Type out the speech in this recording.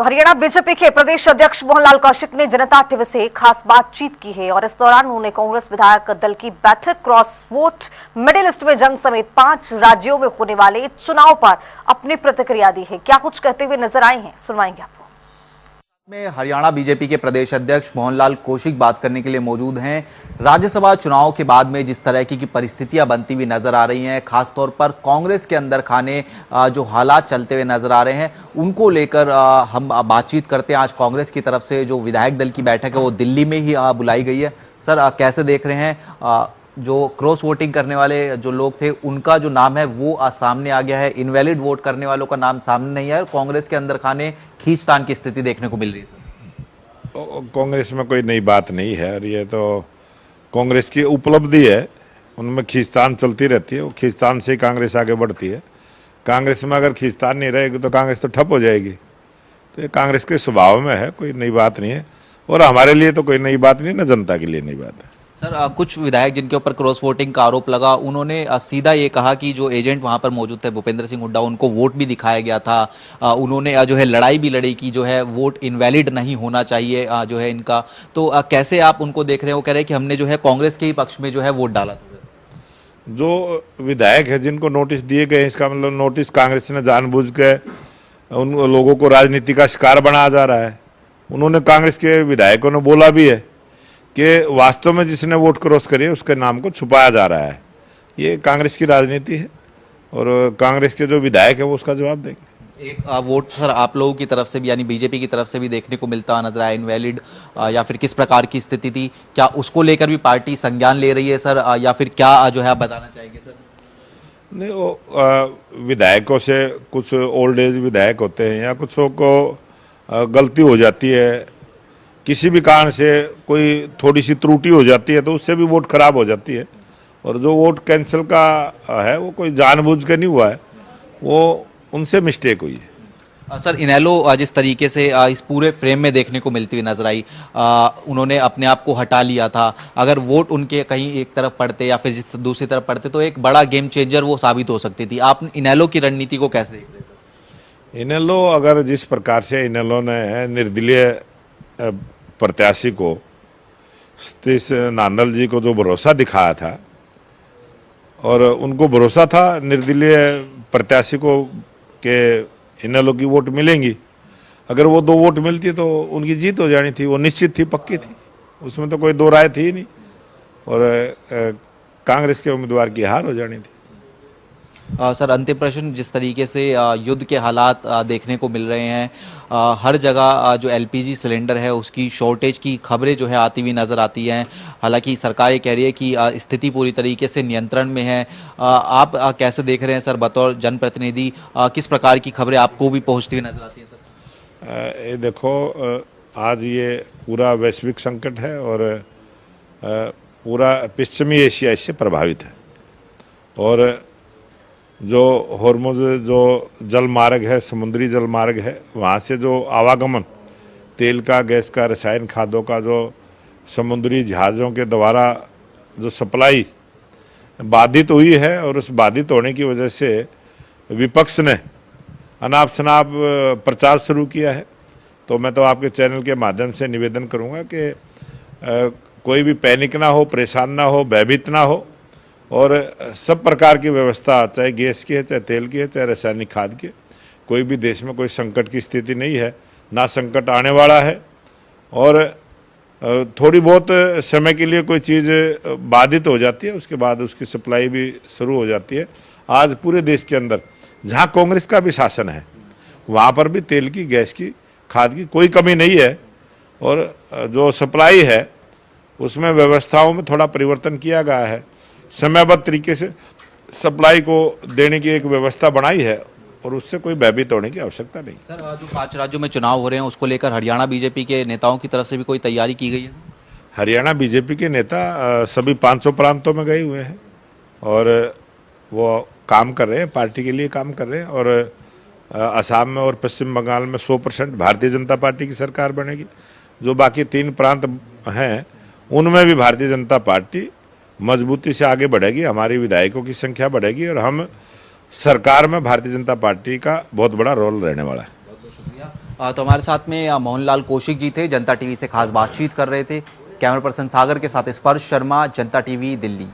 Haryana BJP के प्रदेश अध्यक्ष मोहनलाल कौशिक ने जनता टीवी से खास बातचीत की है और इस दौरान उन्होंने कांग्रेस विधायक दल की बैठक, क्रॉस वोट, मिडिल ईस्ट में जंग समेत 5 राज्यों में होने वाले चुनाव पर अपनी प्रतिक्रिया दी है। क्या कुछ कहते हुए नजर आए हैं, सुनवाएंगे आपको। में हरियाणा बीजेपी के प्रदेश अध्यक्ष मोहनलाल कौशिक बात करने के लिए मौजूद हैं। राज्यसभा चुनाव के बाद में जिस तरह की परिस्थितियां बनती हुई नजर आ रही हैं, खासतौर पर कांग्रेस के अंदर खाने जो हालात चलते हुए नजर आ रहे हैं, उनको लेकर हम बातचीत करते हैं। आज कांग्रेस की तरफ से जो विधायक दल की बैठक है वो दिल्ली में ही बुलाई गई है। सर, कैसे देख रहे हैं जो क्रॉस वोटिंग करने वाले जो लोग थे उनका जो नाम है वो सामने आ गया है, इनवैलिड वोट करने वालों का नाम सामने नहीं आया और कांग्रेस के अंदर खाने खींचतान की स्थिति देखने को मिल रही है। कांग्रेस में कोई नई बात नहीं है और ये तो कांग्रेस की उपलब्धि है। उनमें खींचतान चलती रहती है, वो खींचतान से ही कांग्रेस आगे बढ़ती है। कांग्रेस में अगर खींचतान नहीं रहेगी तो कांग्रेस तो ठप हो जाएगी। तो ये कांग्रेस के स्वभाव में है, कोई नई बात नहीं है और हमारे लिए तो कोई नई बात नहीं, ना जनता के लिए नई बात है। सर, कुछ विधायक जिनके ऊपर क्रॉस वोटिंग का आरोप लगा, उन्होंने सीधा ये कहा कि जो एजेंट वहां पर मौजूद थे भूपेंद्र सिंह हुड्डा, उनको वोट भी दिखाया गया था। उन्होंने जो है लड़ाई भी लड़ी कि जो है वोट इनवैलिड नहीं होना चाहिए जो है इनका। तो कैसे आप उनको देख रहे हैं? वो कह रहे हैं कि हमने जो है कांग्रेस के ही पक्ष में जो है वोट डाला था। जो विधायक है जिनको नोटिस दिए गए, इसका मतलब नोटिस कांग्रेस ने जानबूझ के उन लोगों को राजनीति का शिकार बनाया जा रहा है। उन्होंने कांग्रेस के विधायकों ने बोला भी है कि वास्तव में जिसने वोट क्रॉस करी है उसके नाम को छुपाया जा रहा है। ये कांग्रेस की राजनीति है और कांग्रेस के जो विधायक है वो उसका जवाब देंगे। एक वोट सर आप लोगों की तरफ से भी यानी बीजेपी की तरफ से भी देखने को मिलता नजर आया, इनवैलिड या फिर किस प्रकार की स्थिति थी, क्या उसको लेकर भी पार्टी संज्ञान ले रही है सर, या फिर क्या जो है आप बताना चाहेंगे सर? नहीं, वो विधायकों से कुछ ओल्ड एज विधायक होते हैं या कुछ को गलती हो जाती है, किसी भी कारण से कोई थोड़ी सी त्रुटि हो जाती है तो उससे भी वोट खराब हो जाती है। और जो वोट कैंसिल का है वो कोई जानबूझ के नहीं हुआ है, वो उनसे मिस्टेक हुई है। सर, इनेलो जिस तरीके से इस पूरे फ्रेम में देखने को मिलती हुई नजर आई, उन्होंने अपने आप को हटा लिया था। अगर वोट उनके कहीं एक तरफ पड़ते या फिर दूसरी तरफ पड़ते तो एक बड़ा गेम चेंजर वो साबित हो सकती थी। आप इनेलो की रणनीति को कैसे देख रहे हैं सर? इनेलो अगर जिस प्रकार से इनेलो ने निर्दलीय प्रत्याशी को सतीश नांदल जी को जो भरोसा दिखाया था और उनको भरोसा था निर्दलीय प्रत्याशी को कि इनेलो की वोट मिलेंगी, अगर वो 2 वोट मिलती तो उनकी जीत हो जानी थी, वो निश्चित थी, पक्की थी, उसमें तो कोई 2 राय थी ही नहीं और कांग्रेस के उम्मीदवार की हार हो जानी थी। सर, अंतिम प्रश्न, जिस तरीके से युद्ध के हालात देखने को मिल रहे हैं, हर जगह जो एलपीजी सिलेंडर है उसकी शॉर्टेज की खबरें जो है आती हुई नज़र आती हैं। हालांकि सरकार ये कह रही है कि स्थिति पूरी तरीके से नियंत्रण में है। आप कैसे देख रहे हैं सर, बतौर जनप्रतिनिधि किस प्रकार की खबरें आपको भी पहुंचती हुई नजर आती हैं सर? ये देखो, आज ये पूरा वैश्विक संकट है और पूरा पश्चिमी एशिया इससे प्रभावित है और जो हॉर्मुज़ जो जल मार्ग है, समुद्री जल मार्ग है, वहाँ से जो आवागमन तेल का, गैस का, रसायन खादों का जो समुद्री जहाज़ों के द्वारा जो सप्लाई बाधित हुई है और उस बाधित होने की वजह से विपक्ष ने अनाप शनाप प्रचार शुरू किया है। तो मैं तो आपके चैनल के माध्यम से निवेदन करूँगा कि कोई भी पैनिक ना हो, परेशान ना हो, भयभीत ना हो और सब प्रकार की व्यवस्था, चाहे गैस की है, चाहे तेल की है, चाहे रासायनिक खाद की, कोई भी देश में कोई संकट की स्थिति नहीं है, ना संकट आने वाला है। और थोड़ी बहुत समय के लिए कोई चीज़ बाधित हो जाती है, उसके बाद उसकी सप्लाई भी शुरू हो जाती है। आज पूरे देश के अंदर जहाँ कांग्रेस का भी शासन है वहाँ पर भी तेल की, गैस की, खाद की कोई कमी नहीं है और जो सप्लाई है उसमें व्यवस्थाओं में थोड़ा परिवर्तन किया गया है। समयबद्ध तरीके से सप्लाई को देने की एक व्यवस्था बनाई है और उससे कोई भयभीत होने की आवश्यकता नहीं। सर, जो 5 राज्यों में चुनाव हो रहे हैं उसको लेकर हरियाणा बीजेपी के नेताओं की तरफ से भी कोई तैयारी की गई है? हरियाणा बीजेपी के नेता सभी 500 प्रांतों में गए हुए हैं और वो काम कर रहे हैं, पार्टी के लिए काम कर रहे हैं और असम में और पश्चिम बंगाल में 100% भारतीय जनता पार्टी की सरकार बनेगी। जो बाकी 3 प्रांत हैं उनमें भी भारतीय जनता पार्टी मजबूती से आगे बढ़ेगी, हमारी विधायकों की संख्या बढ़ेगी और हम सरकार में भारतीय जनता पार्टी का बहुत बड़ा रोल रहने वाला है। बहुत बहुत शुक्रिया। तो हमारे साथ में मोहनलाल कौशिक जी थे, जनता टीवी से खास बातचीत कर रहे थे। कैमरा पर्सन सागर के साथ स्पर्श शर्मा, जनता टीवी, दिल्ली।